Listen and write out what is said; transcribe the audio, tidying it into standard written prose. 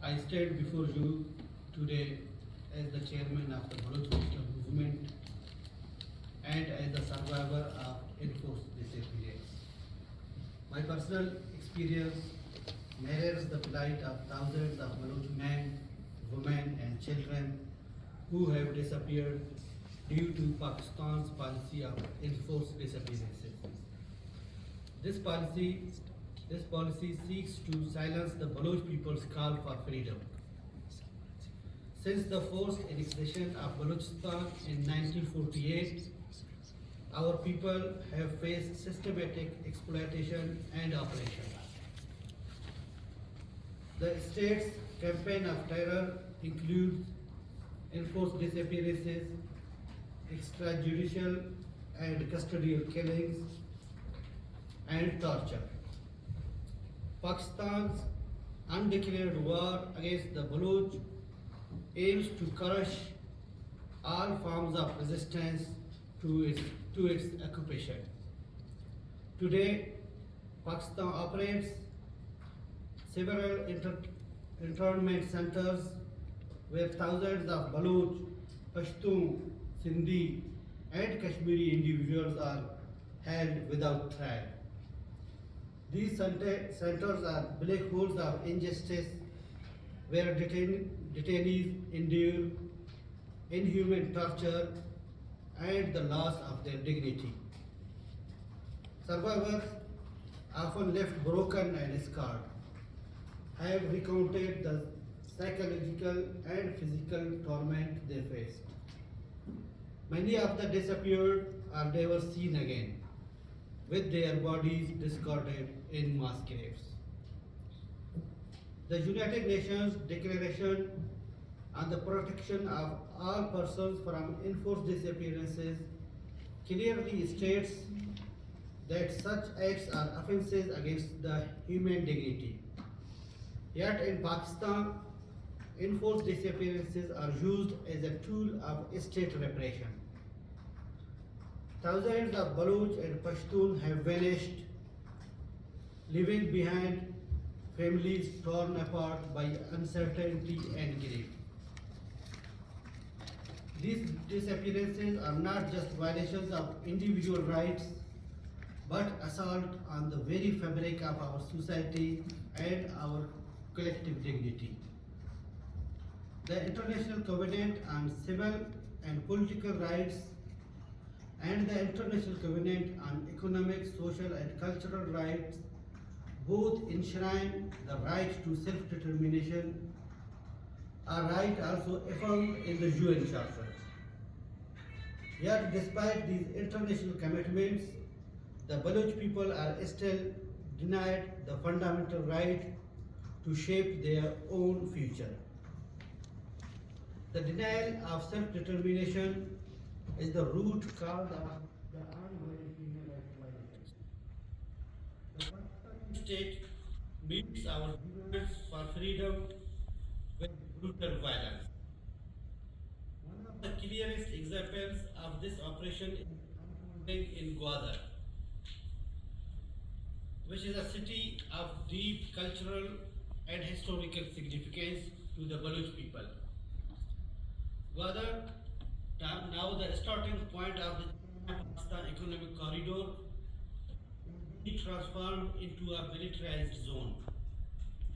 I stand before you today as the chairman of the Baloch Muslim movement and as the survivor of enforced disappearance. My personal experience mirrors the plight of thousands of Baloch men, women and children who have disappeared due to Pakistan's policy of enforced disappearances. This policy seeks to silence the Baloch people's call for freedom. Since the forced annexation of Balochistan in 1948, our people have faced systematic exploitation and oppression. The state's campaign of terror includes enforced disappearances, extrajudicial and custodial killings, and torture. Pakistan's undeclared war against the Baloch aims to crush all forms of resistance to its occupation. Today, Pakistan operates several internment centers where thousands of Baloch, Pashtun, Sindhi, and Kashmiri individuals are held without trial. These centers are black holes of injustice where detainees endure inhuman torture and the loss of their dignity. Survivors, often left broken and scarred, have recounted the psychological and physical torment they faced. Many of the disappeared are never seen again, with their bodies discarded in mass graves. The United Nations Declaration on the Protection of All Persons from Enforced Disappearances clearly states that such acts are offences against the human dignity. Yet in Pakistan, enforced disappearances are used as a tool of state repression. Thousands of Baloch and Pashtun have vanished, leaving behind families torn apart by uncertainty and grief. These disappearances are not just violations of individual rights, but assault on the very fabric of our society and our collective dignity. The International Covenant on Civil and Political Rights and the International Covenant on Economic, Social and Cultural Rights both enshrine the right to self-determination, a right also affirmed in the UNHRC. Yet despite these international commitments, the Baloch people are still denied the fundamental right to shape their own future. The denial of self-determination is the root cause of the ongoing human rights violations. The Pakistani state meets our demands for freedom with brutal violence. One of the clearest examples of this operation is unfolding in Gwadar, which is a city of deep cultural and historical significance to the Baloch people. Gwadar, now the starting point of the Pakistan economic corridor, will be transformed into a militarized zone.